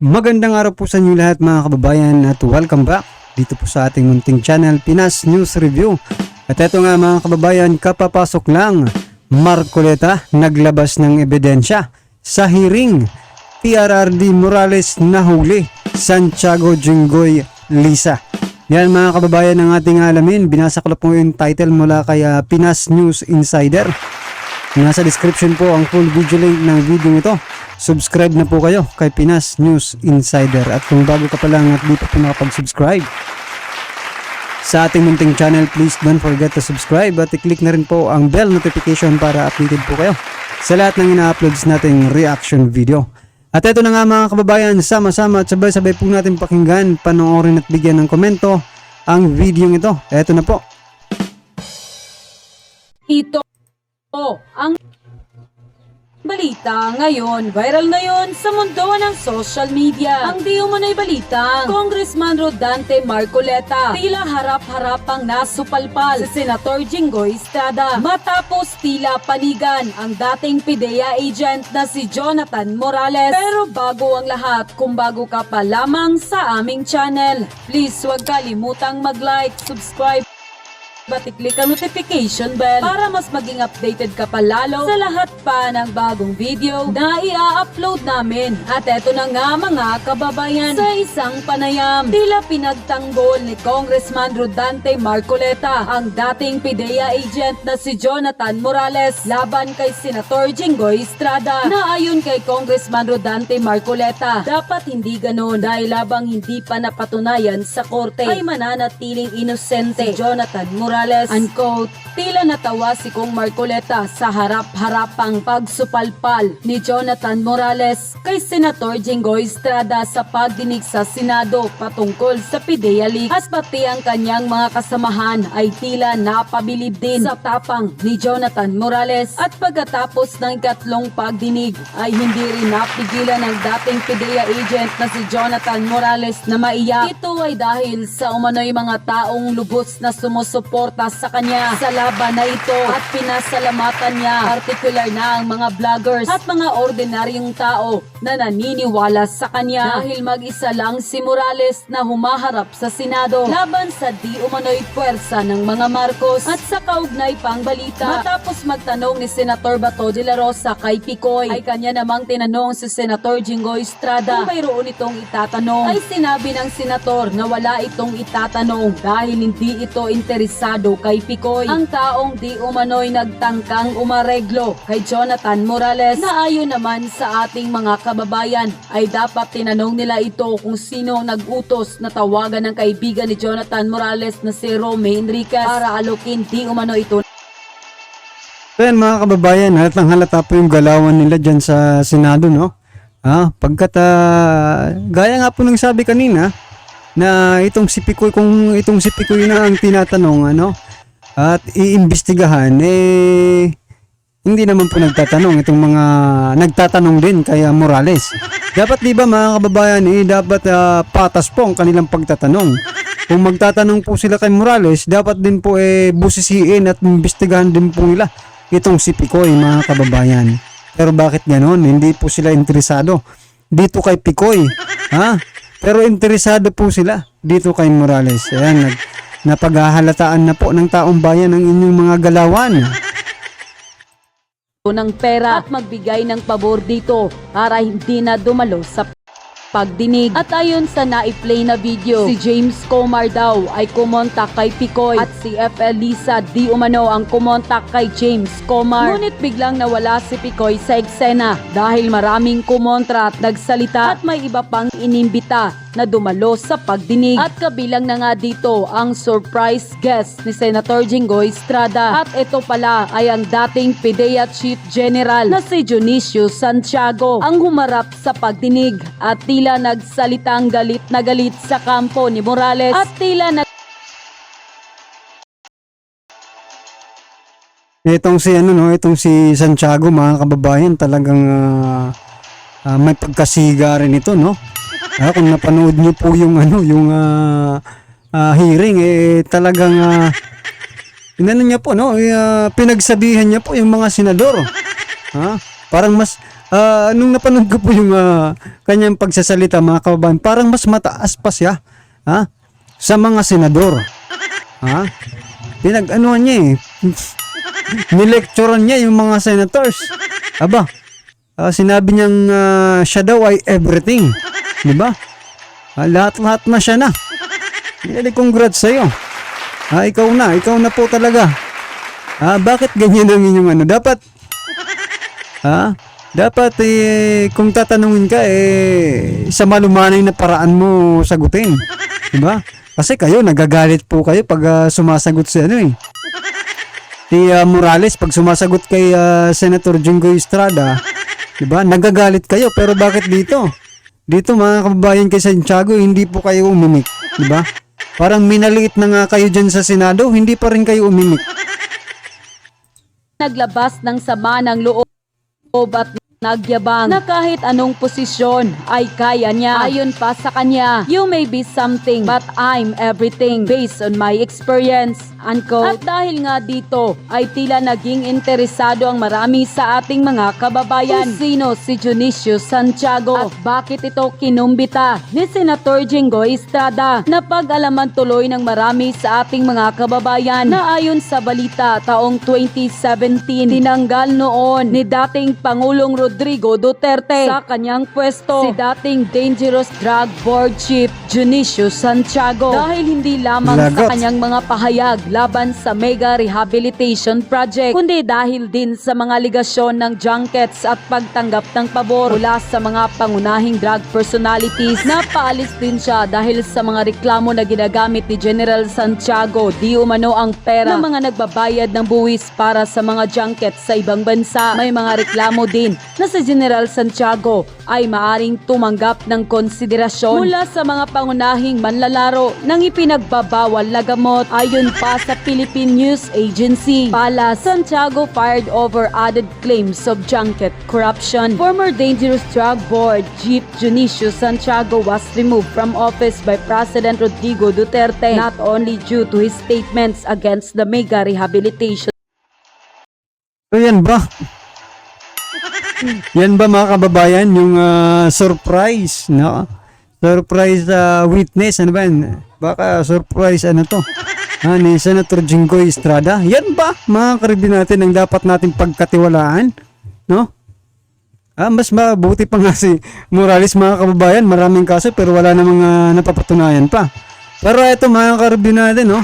Magandang araw po sa inyo lahat mga kababayan at welcome back dito po sa ating munting channel Pinas News Review. At eto nga mga kababayan, kapapasok lang, Marcoleta naglabas ng ebidensya sa hearing. PRRD Morales nahuli, Santiago Jinggoy Lisa. Yan mga kababayan ang ating alamin. Binasa ko po yung title mula kay Pinas News Insider. Nasa description po ang full video link ng video ito. Subscribe na po kayo kay Pinas News Insider. At kung bago ka pa lang at di pa po nakapag-subscribe sa ating munting channel, please don't forget to subscribe at i-click na rin po ang bell notification para updated po kayo sa lahat ng ina-uploads nating reaction video. At ito na nga mga kababayan, sama-sama at sabay-sabay po natin pakinggan, panoorin at bigyan ng komento ang video ito. Ito na po. Ito ang balita ngayon. Viral ngayon sa mundo ng social media. Ang di umano'y balitang Congressman Rodante Marcoleta tila harap-harapang nasupalpal si Senator Jinggoy Estrada matapos tila panigan ang dating PIDEA agent na si Jonathan Morales. Pero bago ang lahat, kung bago ka pa lamang sa aming channel, please huwag kalimutang mag-like, subscribe at i-click ang notification bell para mas maging updated ka pa lalo sa lahat pa ng bagong video na i-upload namin. At eto na nga mga kababayan, sa isang panayam, tila pinagtanggol ni Congressman Rodante Marcoleta ang dating PIDEA agent na si Jonathan Morales laban kay Senator Jinggoy Estrada, na ayon kay Congressman Rodante Marcoleta, dapat hindi ganon dahil labang hindi pa napatunayan sa korte ay mananatiling inosente si Jonathan Morales. Unquote. Tila natawa si Kong Marcoleta sa harap-harapang pagsupalpal ni Jonathan Morales kay Senator Jinggoy Estrada sa pagdinig sa Senado patungkol sa PIDEA leak, as pati ang kanyang mga kasamahan ay tila napabilib din sa tapang ni Jonathan Morales. At pagkatapos ng ikatlong pagdinig ay hindi rin napigilan ng dating PIDEA agent na si Jonathan Morales na maiyak. Ito ay dahil sa umano'y mga taong lubos na sumusuporta sa kanya sa laban na ito at pinasalamatan niya, partikular na ang mga vloggers at mga ordinaryong tao na naniniwala sa kanya dahil mag-isa lang si Morales na humaharap sa Senado laban sa di umano'y puwersa ng mga Marcos. At sa kaugnay pang balita, matapos magtanong ni Senator Bato de la Rosa kay Picoy, ay kanya namang tinanong si Senator Jinggoy Estrada kung mayroon itong itatanong. Ay sinabi ng senator na wala itong itatanong dahil hindi ito interesado kay Picoy, ang taong di umano'y nagtangkang umareglo kay Jonathan Morales, na ayon naman sa ating mga kababayan ay dapat tinanong nila ito kung sino nag-utos na tawagan ng kaibigan ni Jonathan Morales na si Romy Enriquez para alokin di umano ito. Ayan mga kababayan, halatang halata po yung galawan nila dyan sa Senado, no? Pagkat gaya nga po ng sabi kanina na itong si Picoy, kung itong si Picoy na ang tinatanong at iimbestigahan, hindi naman po nagtatanong itong mga nagtatanong din kay Morales. Dapat di ba mga kababayan, dapat patas po ang kanilang pagtatanong. Kung magtatanong po sila kay Morales, dapat din po busisiin at imbestigahan din po nila itong si Picoy mga kababayan. Pero bakit ganon? Hindi po sila interesado dito kay Picoy, pero interesado po sila dito kay Morales. Ayan, napaghahalataan na po ng taong bayan ang inyong mga galawan ng pera at magbigay ng pabor dito para hindi na dumalo sa pagdinig. At ayon sa na-play na video, si James Comar daw ay kumontak kay Picoy at si FL Lisa di umano ang kumontak kay James Comar. Ngunit biglang nawala si Picoy sa eksena dahil maraming kumontra at nagsalita at may iba pang inimbita na dumalo sa pagdinig. At kabilang na nga dito ang surprise guest ni Senator Jinggoy Estrada. At ito pala ay ang dating PIDEA Chief General na si Dionisio Santiago ang humarap sa pagdinig at tila nagsalitang galit na galit sa kampo ni Morales at tila itong si Santiago mga kababayan, talagang may pagkasiga rin ito, no? Kung napanood niyo po yung hearing, talagang inano niya po, no? Pinagsabihan niya po yung mga senador. Parang mas nung napanood ko po yung kanyang pagsasalita, mga kababayan, parang mas mataas pa siya sa mga senador. Pinag-anuhan niya eh. Nilecturean niya yung mga senators. Aba, sinabi niyang siya daw ay everything. Diba? Lahat-lahat na siya na. Congrats sa'yo. Ikaw na po talaga. Bakit ganyan ang inyong ano? Dapat kung tatanungin ka sa malumanay na paraan mo sagutin. Diba? Kasi kayo, nagagalit po kayo pag sumasagot si si Morales, pag sumasagot kay Senator Jinggoy Estrada, diba? Nagagalit kayo, pero bakit dito? Dito mga kababayan kay Santiago, hindi po kayo umimik, diba? Parang minaliit na nga kayo dyan sa Senado, hindi pa rin kayo umimik. Naglabas ng sama ng loob at nagyabang na kahit anong posisyon ay kaya niya. Ayon pa sa kanya, you may be something but I'm everything based on my experience. Unquote. At dahil nga dito ay tila naging interesado ang marami sa ating mga kababayan kung sino si Dionisio Santiago at bakit ito kinumbita ni Senator Jinggoy Estrada. Napag-alaman tuloy ng marami sa ating mga kababayan na ayon sa balita taong 2017 tinanggal noon ni dating Pangulong Rodrigo Duterte sa kanyang pwesto si dating Dangerous Drug Board Chief Dionisio Santiago dahil hindi lamang sa kanyang mga pahayag laban sa Mega Rehabilitation Project kundi dahil din sa mga aligasyon ng junkets at pagtanggap ng pabor mula sa mga pangunahing drug personalities. Napaalis din siya dahil sa mga reklamo na ginagamit ni General Santiago di umano ang pera ng mga nagbabayad ng buwis para sa mga junkets sa ibang bansa. May mga reklamo din na si General Santiago ay maaring tumanggap ng konsiderasyon mula sa mga pangunahing manlalaro ng ipinagbabawal na gamot. Ayon pa sa Philippine News Agency, pala Santiago fired over added claims of junket corruption. Former Dangerous Drug Board Chief Dionisio Santiago was removed from office by President Rodrigo Duterte not only due to his statements against the Mega Rehabilitation. So yan ba? Yan ba mga kababayan yung surprise, no? Surprise witness, ano ba yan? Baka surprise ano to? Ni Senator Jinggoy Estrada. Yan ba mga karibin natin ang dapat nating pagkatiwalaan, no? Mas mabuti pa nga si Morales mga kababayan, maraming kaso pero wala namang napapatunayan pa. Pero ito mga karibin natin, no?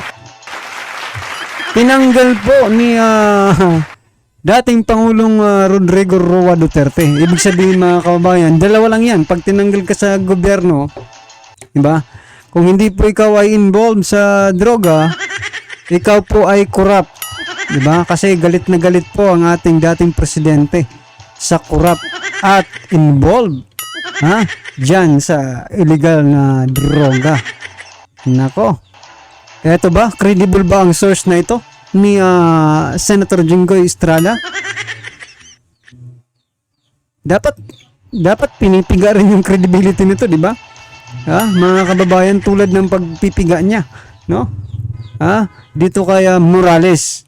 Tinanggal po ni dating Pangulong Rodrigo Roa Duterte. Ibig sabihin mga kababayan, dalawa lang yan. Pag tinanggal ka sa gobyerno, diba? Kung hindi po ikaw ay involved sa droga, ikaw po ay corrupt. Diba? Kasi galit na galit po ang ating dating presidente sa corrupt at involved dyan sa illegal na droga. Nako. Eto ba? Credible ba ang source na ito ni Senator Jinggoy Estrada? Dapat pinipiga rin yung credibility nito, di ba? Mga kababayan, tulad ng pagpipiga niya, no? Dito kay Morales.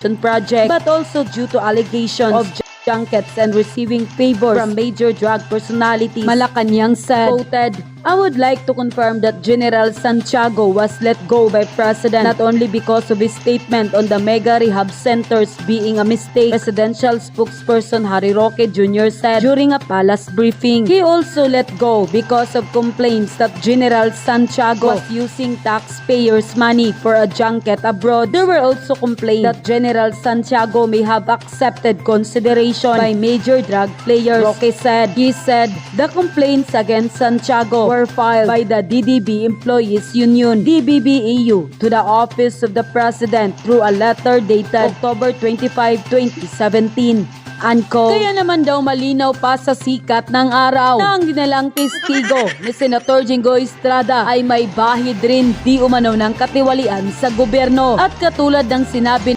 Project, but also due to allegations of junkets and receiving favors from major drug personalities. Malacanang said, quoted, I would like to confirm that General Santiago was let go by President not only because of his statement on the mega rehab centers being a mistake. Presidential spokesperson Harry Roque Jr. said during a palace briefing. He also let go because of complaints that General Santiago was using taxpayers' money for a junket abroad. There were also complaints that General Santiago may have accepted consideration by major drug players. Roque said, he said, the complaints against Santiago were filed by the DDB Employees Union, DBBEU, to the Office of the President through a letter dated October 25, 2017. Kaya naman daw malinaw pa sa sikat ng araw na ang dinalang testigo ni Senator Jinggoy Estrada ay may bahid rin di umano ng katiwalian sa gobyerno. At katulad ng sinabi,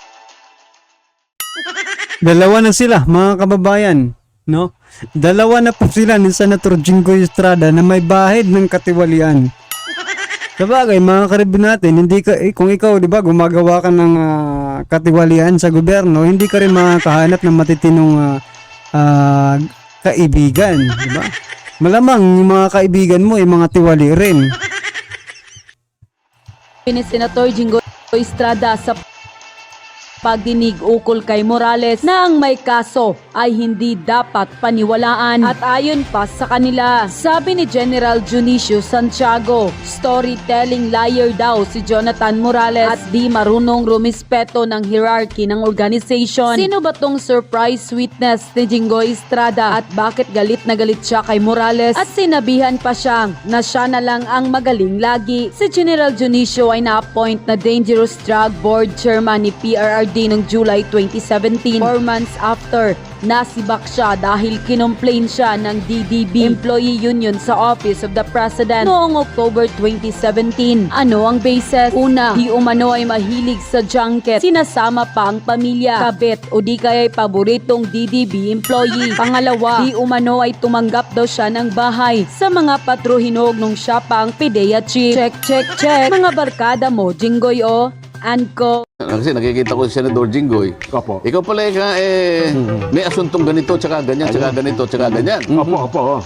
Dalawa na sila mga kababayan, no? Dalawa na po sila ni Senator Jinggoy Estrada na may bahid ng katiwalian. Sabagay mga karibin natin, hindi ka, kung ikaw di ba gumagawa ka ng katiwalian sa gobyerno, hindi ka rin makakahanap ng matitinong kaibigan, di ba? Malamang yung mga kaibigan mo ay mga tiwali rin. ni Senator Jinggoy Estrada sa pagdinig ukol kay Morales na ang may kaso ay hindi dapat paniwalaan at ayon pa sa kanila. Sabi ni General Junicio Santiago, storytelling liar daw si Jonathan Morales at di marunong rumispeto ng hierarchy ng organization. Sino ba tong surprise witness ni Jinggoy Estrada at bakit galit na galit siya kay Morales at sinabihan pa siyang na siya na lang ang magaling lagi? Si General Junicio ay na-appoint na Dangerous Drug Board Chairman ni PRRD noong July 2017, 4 months after nasibak siya dahil kinomplain siya ng DDB Employee Union sa Office of the President noong October 2017. Ano ang basis? Una, di umano ay mahilig sa junket, sinasama pa ang pamilya, kabit o di kaya'y paboritong DDB employee. Pangalawa, di umano ay tumanggap daw siya ng bahay sa mga patruhinog nung siya pa ang PIDEA chief. Check. Mga barkada mo, Jinggoy o Anko. Kasi nakikita ko si Senador Jinggoy. Opo. Ikaw pala may asuntong ganito, tsaka ganyan, tsaka ganito, tsaka ganyan. Opo.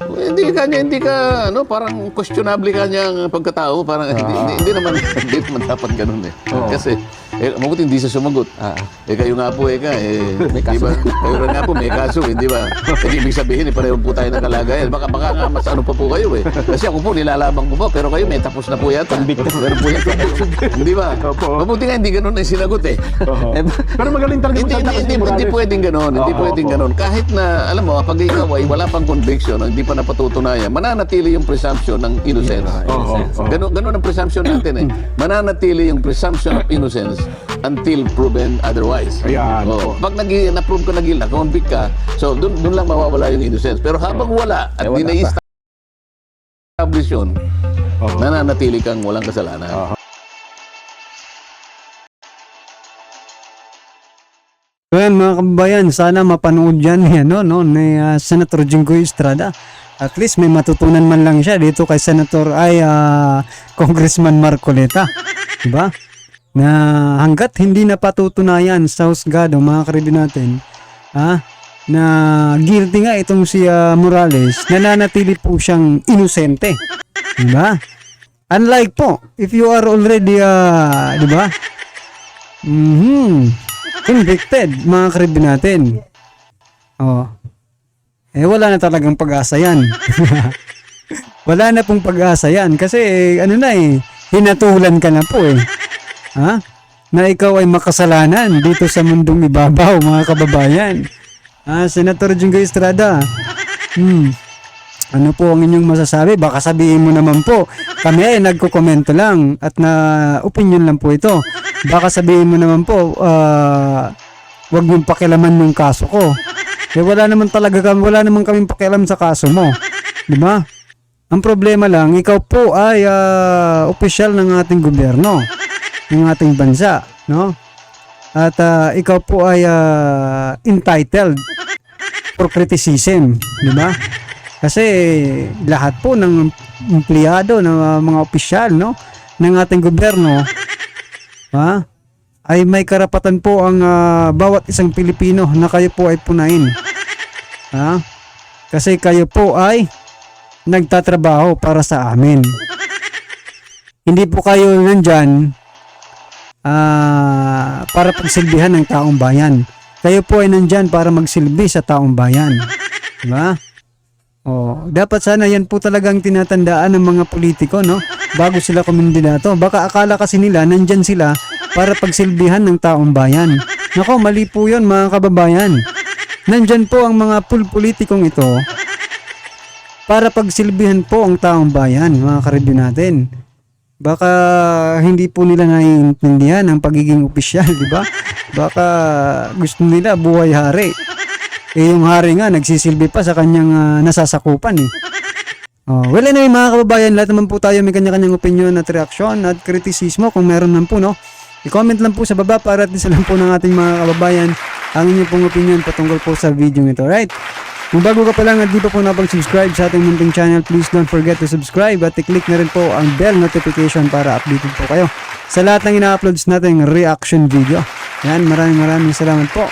Hindi ka, parang questionable ka niyang pagkatao. Parang hindi naman dapat ganun eh. Oo. Kasi, mabuti hindi siya sumagot. Kayo nga po, may kaso. Diba? Kayo rin nga po, may kaso, di ba? Ibig sabihin, pareho po tayo ng kalagayan. Baka nga mas ano pa po kayo eh. Kasi ako po, nilalabang ko po, pero kayo may tapos na po yata. Pero po yata. Di ba? Opo. Mabuti nga, hindi ganun ang sinagot eh. Pero magaling talaga Hindi pwedeng ganun. Hindi pwedeng ganun. Kahit na, alam mo, pag ikaw ay wala pang conviction, hindi pa napatutunayan, mananatili yung presumption ng innocence. Ganun ang presumption natin eh. Mananatili yung presumption of innocence until proven otherwise. Ayan. Pag na-prove ka na guilty, na-convict ka, so doon lang mawawala yung innocence. Pero habang wala at di na-establish yun, nananatili kang walang kasalanan. So yan mga kababayan, sana mapanood yan ni Senator Jinggoy Estrada. At least may matutunan man lang siya dito kay Congressman Marcoleta. Diba? Na hanggat hindi na patutunayan sa husgado mga karibi natin, na guilty nga itong si Morales, nananatili po siyang inosente. Diba? Unlike po, if you are already, diba? Convicted, mga karibi natin. Wala na talagang pag-asa yan. Wala na pong pag-asa yan. Kasi, hinatulan ka na po eh. Na ikaw ay makasalanan dito sa mundong ibabaw, mga kababayan. Senator Jinggoy Estrada, ano po ang inyong masasabi? Baka sabihin mo naman po, kami ay nagko-komento lang at na opinion lang po ito. Baka sabihin mo naman po, wag mong pakialaman yung kaso ko. Wala naman kaming pakialam sa kaso mo. Di ba? Ang problema lang, ikaw po ay opisyal ng ating gobyerno, ng ating bansa, no? At ikaw po ay entitled for criticism, di ba? Kasi lahat po ng empleyado, ng mga opisyal, no, ng ating gobyerno, ay may karapatan po ang bawat isang Pilipino na kayo po ay punain. Kasi kayo po ay nagtatrabaho para sa amin. Hindi po kayo nandyan para pagsilbihan ng taong bayan. Kayo po ay nandyan para magsilbi sa taong bayan. Diba? Dapat sana yan po talagang tinatandaan ng mga politiko, no? Bago sila kumandidato. Baka akala kasi nila nandyan sila para pagsilbihan ng taong bayan. Nako, mali po yun mga kababayan. Nandyan po ang mga politikong ito para pagsilbihan po ang taong bayan, mga karibi natin. Baka hindi po nila naiintindihan ang pagiging opisyal, di ba? Baka gusto nila buhay hari. Yung hari nga nagsisilbi pa sa kanyang nasasakupan eh. Well anyway mga kababayan, lahat naman po tayo may kanya-kanyang opinion at reaksyon at kritisismo kung meron man po, no? I-comment lang po sa baba para at least lang po ng ating mga kababayan ang inyong pong opinion patungkol po sa video nito, right? Kung bago ka pa lang at di pa po napag-subscribe sa ating munting channel, please don't forget to subscribe at i-click na rin po ang bell notification para updated po kayo sa lahat ng ina-uploads nating reaction video. Yan, maraming salamat po.